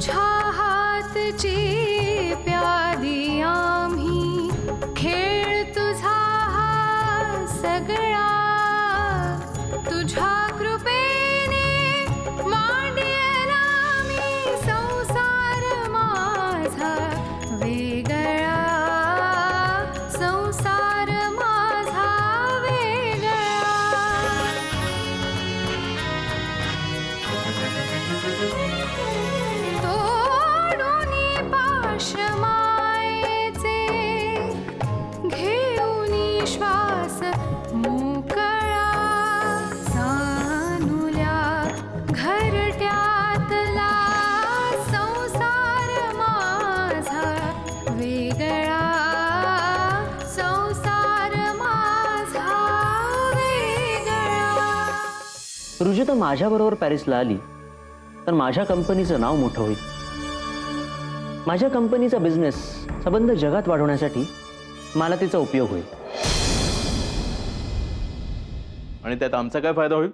तुझ्या हातची प्यादी आम्ही खेळ तुझा हा सगळा तुझ्या कृपेने मांडलेला मी संसार माझा वेगळा संसार माझा वेगळा तोडून पाश मायेचे घेऊन श्वास मोकळा सानुल्या घरट्यातला संसार माझा वेगळा संसार माझा वेगळा. रुजुता माझ्याबरोबर पॅरिसला आली तर माझ्या कंपनीचं नाव मोठं होईल. माझ्या कंपनीचा बिझनेस संबंध जगात वाढवण्यासाठी मला तिचा उपयोग होईल. आणि त्यात आमचा काय फायदा होईल?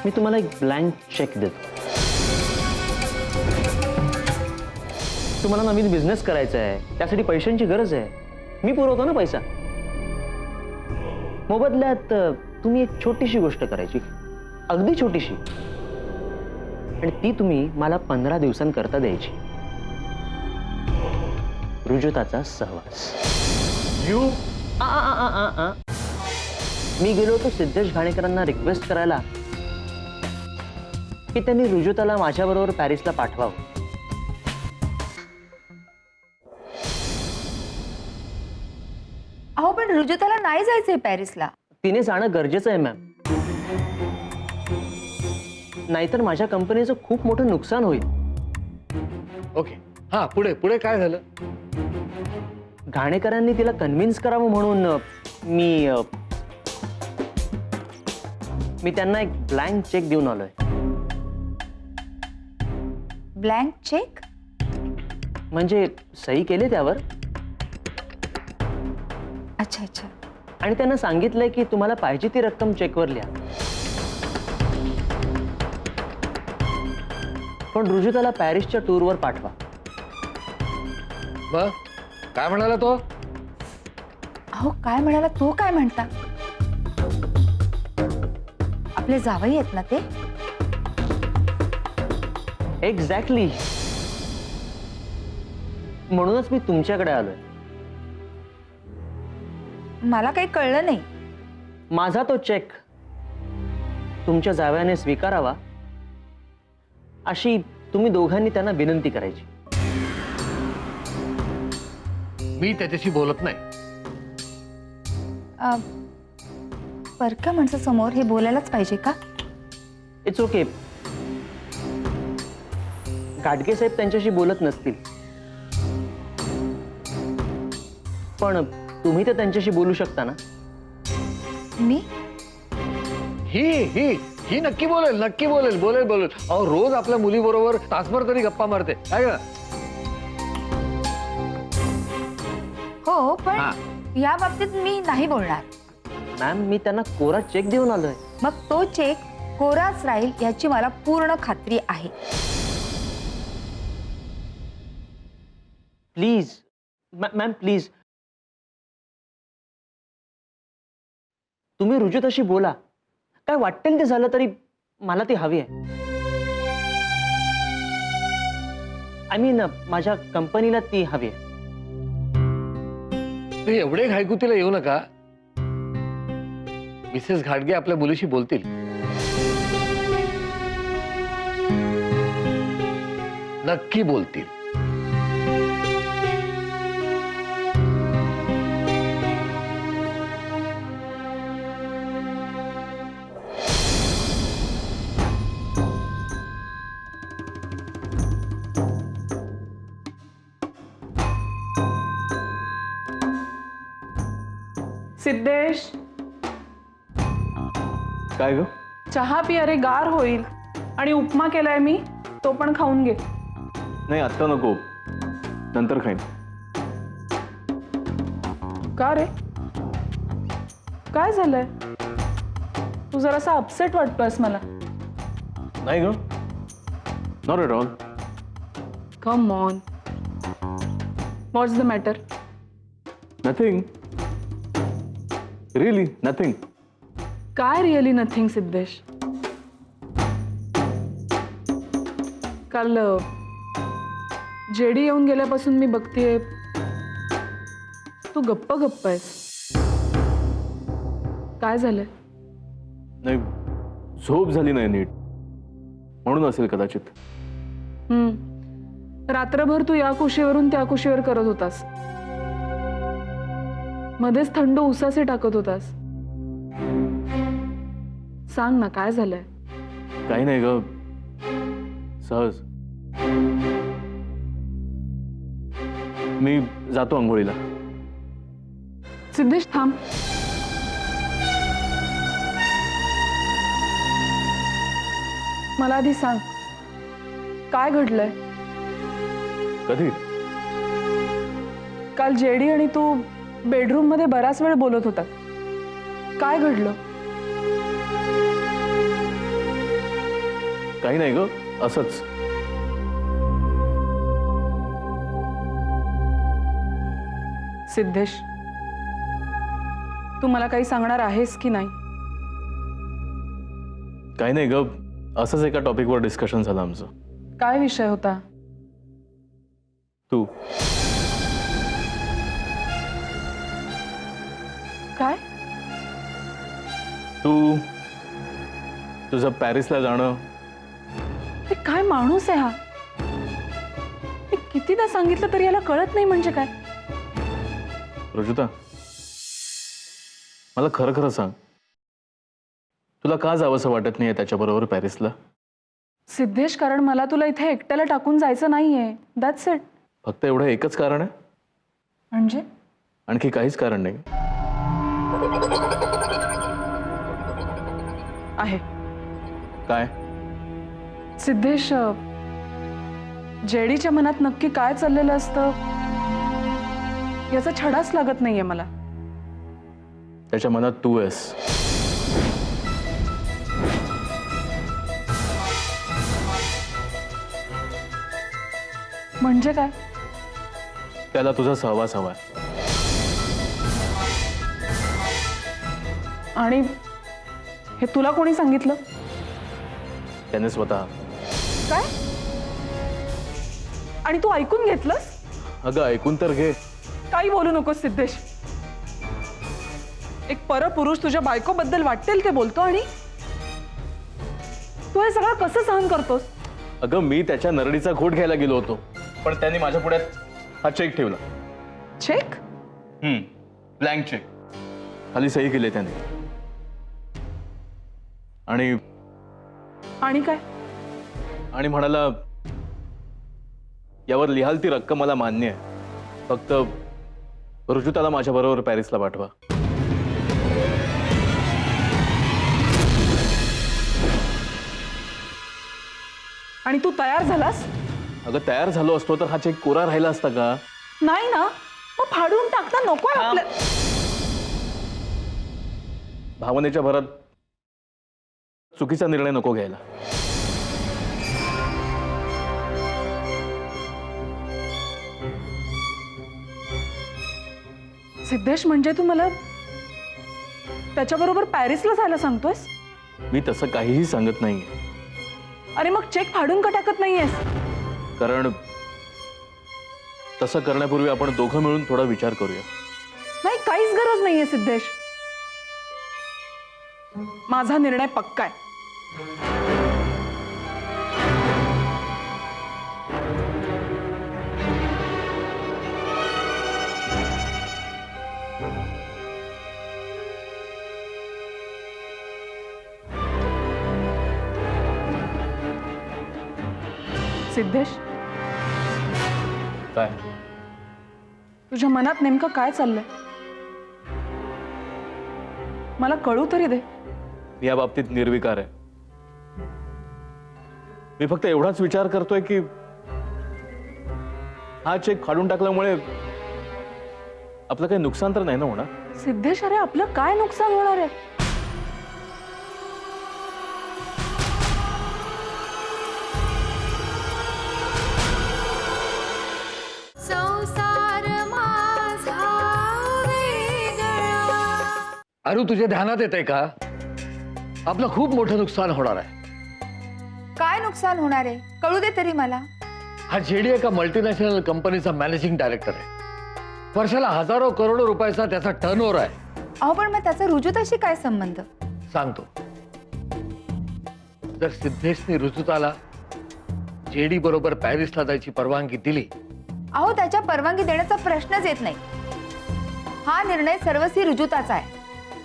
मी तुम्हाला एक ब्लँक चेक देतो. तुम्हाला नवीन बिझनेस करायचा आहे, त्यासाठी पैशांची गरज आहे. मी पुरवतो ना पैसा. मोबदल्यात तुम्ही एक छोटीशी गोष्ट करायची, अगदी छोटीशी, आणि ती तुम्ही मला 15 दिवसांकरता द्यायची. रुजुताचा सहवास. मी गेलो होतो सिद्धेश घाणेकरांना रिक्वेस्ट करायला की त्यांनी रुजुताला माझ्याबरोबर पॅरिसला पाठवावं. अहो पण रुजुताला नाही जायचंय पॅरिसला. तिने जाणं गरजेचं आहे मॅम, नाहीतर माझ्या कंपनीचं खूप मोठं नुकसान होईल. ओके, हा पुढे पुढे काय झालं? घाणेकरांनी तिला कन्व्हिन्स करावं म्हणून मी त्यांना एक ब्लँक चेक देऊन आलोय. Blank cheque? म्हणजे सही केली त्यावर. अच्छा अच्छा. आणि त्यांना सांगितलंय की तुम्हाला पाहिजे ती रक्कम चेकवर लिहा, पण रुजुताला पॅरिसच्या टूरवर पाठवा. मग काय म्हणाला तो? अहो काय म्हणाला तो? काय म्हणता? आपले जावई आहेत ना ते? एक्झॅक्टली. म्हणूनच मी तुमच्याकडे आलोय. मला काही कळलं नाही. माझा तो चेक तुमच्या जावयाने स्वीकारावा अशी तुम्ही दोघांनी त्यांना विनंती करायची. मी त्याच्याशी बोलत नाही. परक्या माणसासमोर हे बोलायलाच पाहिजे का? It's okay. गाडगे साहेब त्यांच्याशी बोलत नसतील, पण तुम्ही तर त्यांच्याशी बोलू शकता ना. मी? ही ही ही नक्की बोलेल, नक्की बोलेल, बोलेल बोलेल. अहो रोज आपल्या मुलीबरोबर तासभर तरी गप्पा मारते, काय ग? हो पण हा. या बाबतीत मी नाही बोलणार. मॅम, मी त्यांना कोरा चेक देऊन आलोय. मग तो चेक कोराच राहील याची मला पूर्ण खात्री आहे. प्लीज मॅम, प्लीज तुम्ही रुजुताशी बोला. काय वाटेल ते झालं तरी मला ती हवी आहे. आय मीन माझ्या कंपनीला ती हवी आहे. तुम्ही एवढे घायकुतीला येऊ नका. मिसेस घाटगे आपल्या मुलीशी बोलतील. नक्की बोलतील. सिद्धेश, काय ग? चहा पी. अरे गार होईल. आणि उपमा केलाय मी, तो पण खाऊन घे. नाही आत्ता नको, नंतर खाईन. का रे, काय झालंय? तू जरासा अपसेट वाटतोयस मला. नाही ग, not at all. Come on, what's the matter? Nothing, really nothing. काय रिअली नथिंग सिद्धेश? काल जेडी येऊन गेल्यापासून मी बघतेय तू गप्प गप्प आहेस. काय झालंय? नाही, झोप झाली नाही नीट, म्हणून असेल कदाचित. रात्रभर तू या कुशीवरून त्या कुशीवर करत होतास, मध्येच थंड उसासे टाकत होतास. सांग ना काय झालंय? काही नाही ग, सहज. मी जातो आंघोळीला. सिद्धेश थांब. मला आधी सांग काय घडलंय? कधी? काल जेडी आणि तू बेडरूम मध्ये बराच वेळ बोलत होता. काय घडलं? काही नाही ग, असंच. सिद्धेश, तू मला काही सांगणार आहेस की नाही? काही नाही ग, असंच एका टॉपिकवर डिस्कशन झालं आमचं. काय विषय होता? तू. काय? तू तुझं पॅरिसला जाणं. हे काय माणूस आहे हा? मी कितीदा सांगितलं तरी याला कळत नाही म्हणजे काय? रुजुता, मला खरं खरं सांग, तुला का जावंसं वाटत नाहीये त्याच्याबरोबर पॅरिसला? सिद्धेश, कारण मला तुला इथे एकट्याला टाकून जायचं नाहीये. That's it. फक्त एवढं एकच कारण आहे? म्हणजे आणखी काहीच कारण नाही? आहे. काय? सिद्धेश, जेडीच्या मनात नक्की काय चाललेलं असतं याचा छडाच लागत नाहीये मला. त्याच्या मनात तू आहेस. म्हणजे काय? त्याला तुझा सहवास हवाय. आणि हे तुला कोणी सांगितलं? त्याने स्वतः. काय? आणि तू ऐकून घेतलंस? अगं ऐकून तर घे. काही बोलू नकोस सिद्धेश. एक परपुरुष तुझ्या बायकोबद्दल वाटेल ते बोलतो आणि तू हे सगळं कसं सहन करतोस? अगं मी त्याच्या नरडीचा घोट घ्यायला गेलो होतो, पण त्यांनी माझ्या पुढ्यात हा चेक ठेवला. चेक? Blank cheque. खाली सही केली त्याने. आणि काय? आणि म्हणाला, यावर लिहाल ती रक्कम मला मान्य आहे, फक्त रुजुताला माझ्या बरोबर पॅरिसला पाठवा. आणि तू तयार झालास? अगं तयार झालो असतो तर हा चेक कोरा राहिला असता का? नाही ना, मग फाडून टाकता नको आपल्या. भावनेच्या भरात चुकीचा निर्णय नको घ्यायला. सिद्धेश, म्हणजे तू मला त्याच्याबरोबर पॅरिसला जायला सांगतोयस? मी तसं काहीही सांगत नाही. अरे मग चेक फाडून का टाकत नाहीयेस? कारण तसं करण्यापूर्वी आपण दोघं मिळून थोडा विचार करूया. नाही, काहीच गरज नाहीये सिद्धेश. माझा निर्णय पक्का आहे. सिद्धेश, काय? तुझ्या मनात नेमकं काय चाललंय मला कळू तरी दे. मी या बाबतीत निर्विकार आहे. मी फक्त एवढाच विचार करतोय की हा चेक फाडून टाकल्यामुळे आपलं काही नुकसान तर नाही ना होणार? सिद्धेश, अरे आपलं काय नुकसान होणार आहे? अरू तुझ्या ध्यानात येते का आपलं खूप मोठं नुकसान होणार आहे. काय नुकसान होणार आहे कळू दे तरी मला. हा जेडी एका मल्टीनॅशनल कंपनीचा मॅनेजिंग डायरेक्टर आहे. वर्षाला हजारो करोडो रुपयाचा त्याचा टर्नओव्हर आहे. अहो पण मग त्याचा रुजुताशी काय संबंध. सांगतो. जर सिद्धेशने ऋतुताला जेडी बरोबर पॅरिसला जायची परवानगी दिली. अहो त्याच्या परवानगी देण्याचा प्रश्नच येत नाही. हा निर्णय सर्वस्वी रुजुताचा आहे.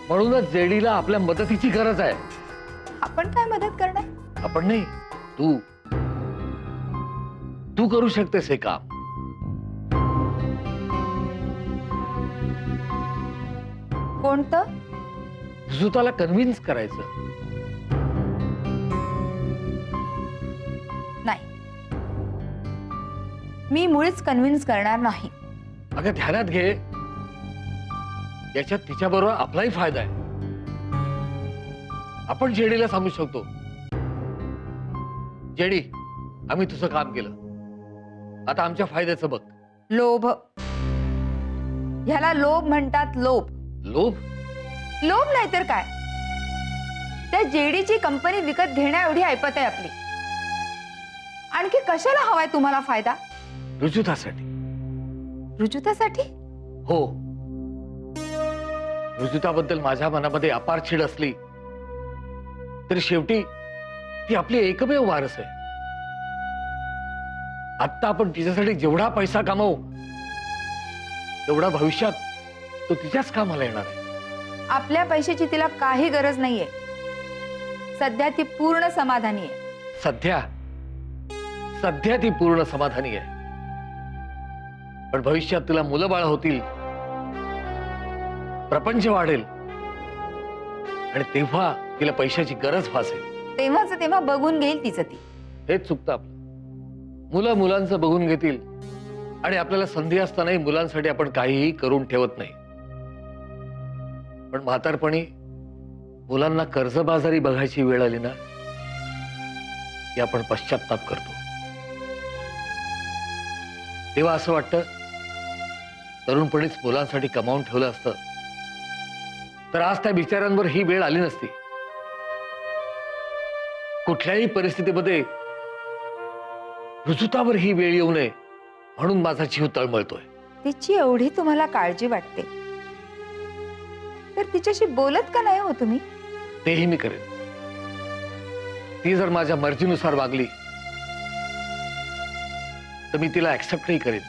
म्हणूनच जेडीला आपल्या मदतीची गरज आहे. आपण काय मदत करणार. आपण नाही, तू तू करू शकतेस हे काम. कोणतं. ऋतुताला कन्व्हिन्स करायचं. नाही मी मुळीच कन्व्हिन्स करणार नाही. अगं ध्यानात घे, याच्यात तिच्याबरोबर आपलाही फायदा आहे. आपण जेडीला सांगू शकतो, जेडी आम्ही तुझं काम केलं, आता आमच्या फायद्याचं बघ. लोभ. ह्याला लोभ म्हणतात. लोभ. लोभ. लोभ नाही तर काय. त्या जेडीची कंपनी विकत घेण्या एवढी ऐपत आहे आपली. आणखी कशाला हवाय तुम्हाला फायदा. रुजुतासाठी. रुजुतासाठी. हो, रुजुताबद्दल माझ्या मनामध्ये अपार छीड असली तरी शेवटी ती आपली एकमेव वारस आहे. आत्ता आपण तिच्यासाठी जेवढा पैसा कमावू तेवढा भविष्यात तो तिच्याच कामाला येणार आहे. आपल्या पैशाची तिला काही गरज नाहीये. सध्या ती पूर्ण समाधानी आहे. सध्या ती पूर्ण समाधानी आहे. पण भविष्यात तिला मुलं बाळ होतील, प्रपंच वाढेल आणि तेव्हा तिला पैशाची गरज भासेल. तेव्हाच तेव्हा बघून घेईल तिचं ती. हेच चुकतं आपलं. मुलं मुलांचं बघून घेतील आणि आपल्याला संधी असतानाही मुलांसाठी आपण काहीही करून ठेवत नाही. पण म्हातारपणी मुलांना कर्जबाजारी बघायची वेळ आली ना की आपण पश्चात्ताप करतो. तेव्हा असं वाटतं तरुणपणीच मुलांसाठी कमावून ठेवलं असतं तर आज त्या बिचाऱ्यांवर ही वेळ आली नसती. कुठल्याही परिस्थितीमध्ये रुजुतावर ही वेळ येऊ नये म्हणून माझा जीव तळमळतोय. तिची एवढी तुम्हाला काळजी वाटते तर तिच्याशी बोलत का नाही हो तुम्ही. तेही मी करेन. ती जर माझ्या मर्जीनुसार वागली तर मी तिला ऍक्सेप्टही करेन.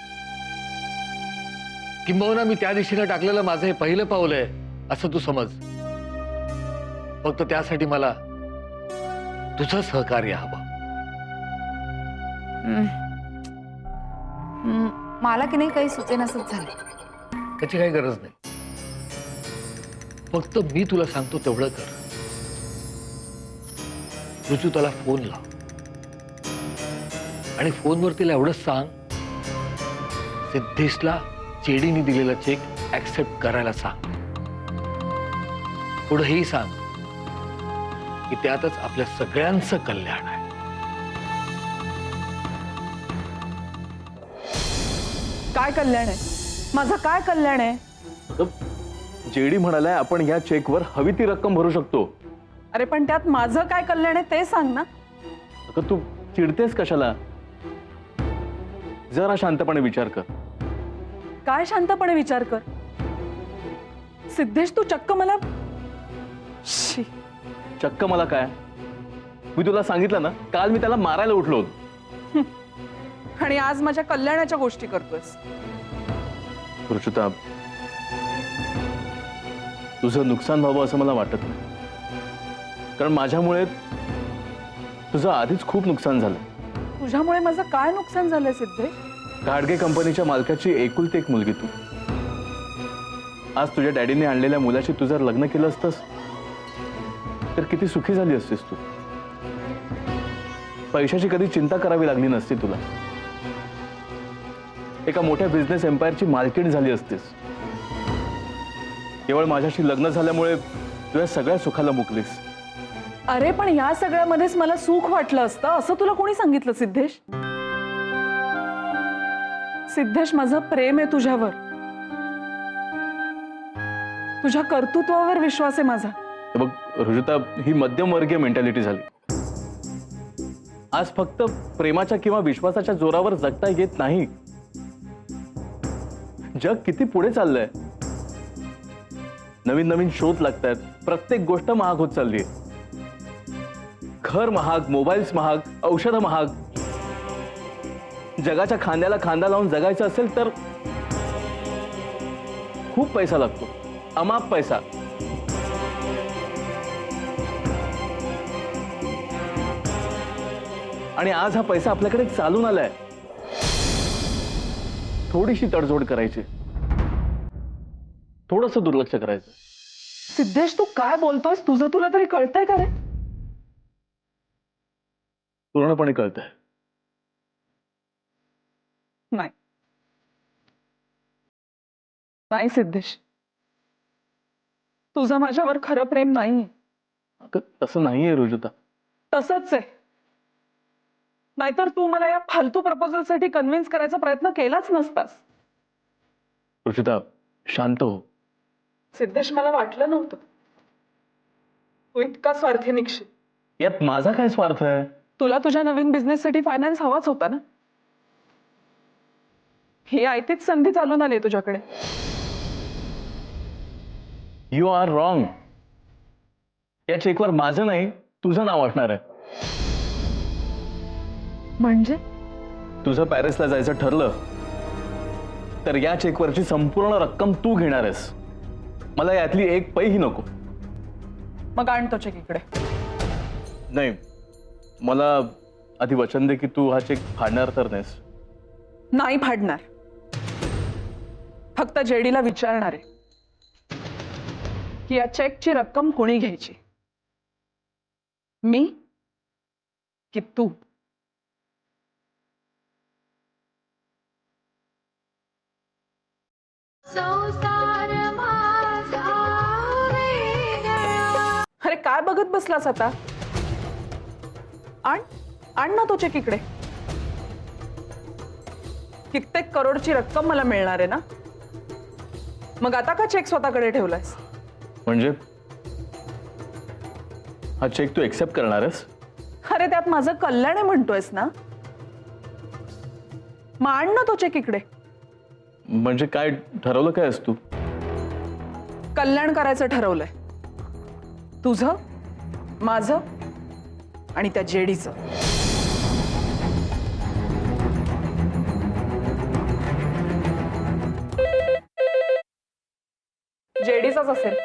किंबहुना मी त्या दिशेने टाकलेलं माझं हे पहिलं पाऊल आहे असं तू समज. फक्त त्यासाठी मला तुझं सहकार्य हवं. मला की नाही काही सुचेनासच झालं. त्याची काही गरज नाही. फक्त मी तुला सांगतो तेवढं कर. रुजू त्याला फोन लाव आणि फोनवर तिला एवढंच सांग, सिद्धेशला जेडीने दिलेला चेक ऍक्सेप्ट करायला सांग. पुढेही सांग की त्यातच आपल्या सगळ्यांचं कल्याण आहे. काय कल्याण आहे माझं. काय कल्याण आहे. जेडी म्हणालाय आपण ह्या चेकवर हवी ती रक्कम भरू शकतो. अरे पण त्यात माझं काय कल्याण आहे ते सांग ना. अगं तू चिडतेस कशाला. जरा शांतपणे विचार कर. काय शांतपणे विचार कर. सिद्धेश तू चक्क मला. शी. चक्क मला काय. मी तुला सांगितलं ना काल मी त्याला मारायला उठलो होतो. आणि आज माझ्या कल्याणाच्या गोष्टी करतोयस. रुजुता, तुझं नुकसान व्हावं असं मला वाटत नाही. कारण माझ्यामुळे तुझं आधीच खूप नुकसान झालं. तुझ्यामुळे माझं काय नुकसान झालंय सिद्धेश. गाडगे कंपनीच्या मालकाची एकुलती एक मुलगी तू. आज तुझ्या डॅडीने आणलेल्या मुलाशी तू जर लग्न केलं असतंस तर किती सुखी झाली असतीस तू. पैशाची कधी चिंता करावी लागली नसती तुला. एका मोठ्या बिझनेस एम्पायरची मालकीण झाली असतीस. केवळ माझ्याशी लग्न झाल्यामुळे तुझ्या सगळ्या सुखाला मुकलीस. अरे पण या सगळ्यामध्येच मला सुख वाटलं असतं असं तुला कोणी सांगितलं सिद्धेश. सिद्धेश माझं प्रेम आहे तुझ्यावर. तुझ्या कर्तृत्वावर विश्वास आहे माझा. हे बघ रुजुता, ही मध्यमवर्गीय मेंटॅलिटी झाली. आज फक्त प्रेमाच्या किंवा विश्वासाच्या जोरावर जगता येत नाही. जग किती पुढे चाललंय. नवीन नवीन शोध लागतात. प्रत्येक गोष्ट महाग होत चालली आहे. घर महाग, मोबाईल्स महाग, औषधं महाग. जगाच्या खांद्याला खांदा लावून जगायचं असेल तर खूप पैसा लागतो, अमाप पैसा. आणि आज हा पैसा आपल्याकडे चालून आलाय. थोडीशी तडजोड करायची, थोडंसं दुर्लक्ष करायचं. सिद्धेश, तू काय बोलतोयस? तुझं तुला तरी कळतंय का रे? पूर्णपणे कळतंय. नाही नाही सिद्धेश, तुझं माझ्यावर खरं प्रेम नाही. अगं, तसं नाहीये रुजुता. तसंच आहे. नाहीतर तू मला या फालतू प्रपोजलसाठी कन्व्हिन्स करायचा प्रयत्न केलाच नसतास. रुजुता, शांत हो. सिद्धेश, मला वाटलं नव्हतं तू इतका स्वार्थी निघशील. यात माझा काय स्वार्थ आहे? तुला तुझ्या नवीन बिझनेससाठी फायनान्स हवाच होता ना. ही आयतीच संधी चालून आली तुझ्याकडे. You are wrong. या चेकवर माझं नाही, तुझं नाव असणार आहे. म्हणजे तुझं पॅरिसला जायचं ठरलं तर या चेकवरची संपूर्ण रक्कम तू घेणार आहेस. मला यातली एक पैही नको. मग आणतो चेक इकडे. नाही, मला आधी वचन दे की तू हा चेक फाडणार तर नाहीस. नाही फाडणार. फक्त जेडीला विचारणार आहे की या चेकची रक्कम कोणी घ्यायची, मी की तू. संसार माझा वेगळा. अरे काय बघत बसलास आता? आण आण ना तो चेक इकडे. कित्येक करोडची रक्कम मला मिळणार आहे ना. मग आता का चेक स्वतःकडे ठेवलायस? म्हणजे हा चेक तू एक्सेप्ट करणार आहेस? अरे त्यात माझं कल्याण आहे म्हणतोयस ना. मग आण ना तो चेक इकडे. म्हणजे काय ठरवलं काय आहेस तू? कल्याण करायचं ठरवलंय. तुझं, माझं आणि त्या जेडीचं. जेडीचाच असेल.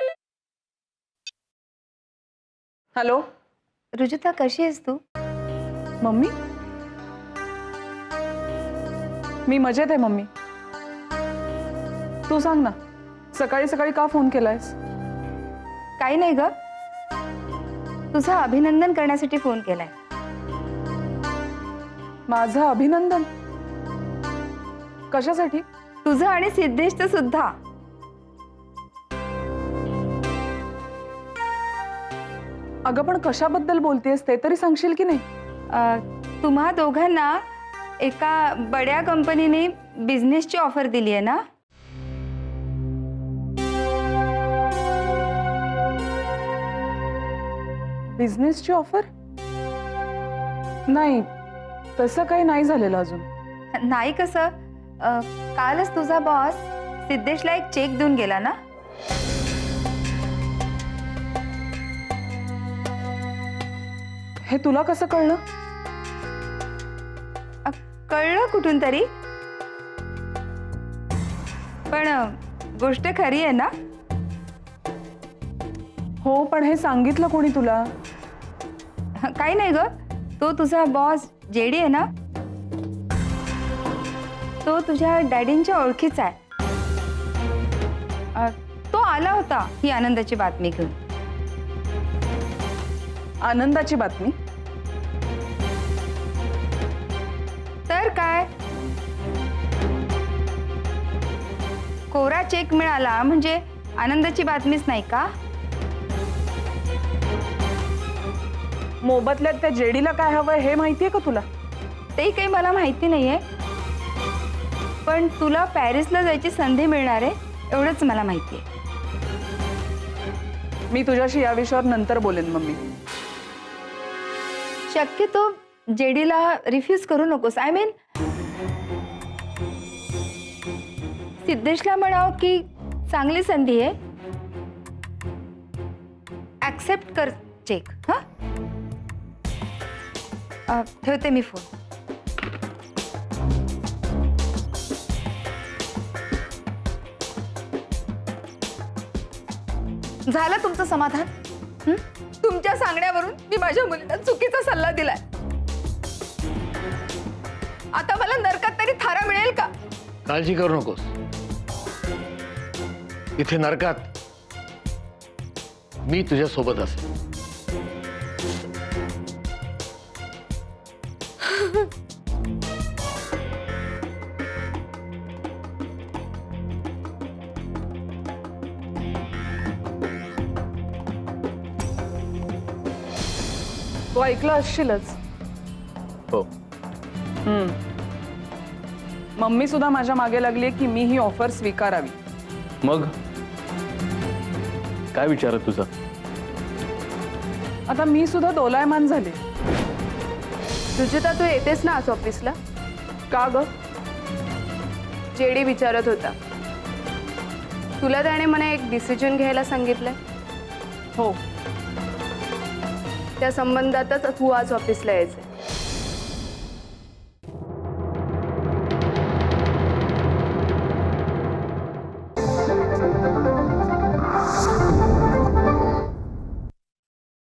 हॅलो रुजुता, कशी आहेस तू? मम्मी, मी मजेत आहे मम्मी. तू सांग ना, सकाळी सकाळी का फोन केलायस? काही नाही ग, तुझं अभिनंदन करण्यासाठी फोन केलाय. माझं अभिनंदन? कशासाठी? तुझं आणि सिद्धेशचं सुद्धा. अगं पण कशाबद्दल बोलतेस ते तरी सांगशील की नाही? तुम्हा दोघांना एका बड्या कंपनीने बिझनेसची ऑफर दिली आहे ना. बिझनेसची ऑफर? नाही, तसं काही नाही झालेलं अजून. नाही कसं, कालच तुझा बॉस सिद्धेशला एक चेक देऊन गेला ना. हे तुला कसं कळलं? कळलं कुठून तरी. पण गोष्ट खरी आहे ना. हो, पण हे सांगितलं कोणी तुला? काही नाही ग, तो तुझा बॉस जेडी आहे ना, तो तुझ्या डॅडींच्या ओळखीचा आहे. तो आला होता ही आनंदाची बातमी घेऊन. आनंदाची बातमी? तर काय, कोरा चेक मिळाला म्हणजे आनंदाची बातमीच नाही का? मोबदल्यात त्या जेडीला काय हवंय हे माहितीये का तुला? तेही काही मला माहिती नाहीये, पण तुला पॅरिसला जायची संधी मिळणार आहे एवढंच मला माहिती आहे. मी तुझ्याशी या विषयावर नंतर बोलेन मम्मी. शक्यतो जेडीला रिफ्यूज करू नकोस. आय मीन सिद्धेशला म्हणाव की चांगली संधी आहे, ऍक्सेप्ट कर चेक. हा ठेवते मी फोन. झालं तुमचं समाधान? हं? तुमच्या सांगण्यावरून मी माझ्या मुलीला चुकीचा सल्ला दिलाय. आता मला नरकात तरी थारा मिळेल का? काळजी करू नकोस. इथे नरकात मी तुझ्या सोबत असेल. तू ऐकलं असशीलच. हो. मम्मी सुद्धा माझ्या मागे लागली की मी ही ऑफर स्वीकारावी. मग काय विचार आहे तुझा? आता मी सुद्धा डोलायमान झाले. रुजुता, तू येतेस ना आज ऑफिसला? का ग? जेडी विचारत होता. तुला त्याने मला एक डिसिजन घ्यायला सांगितलंय. हो. त्या संबंधातच तू आज ऑफिसला यायचंय.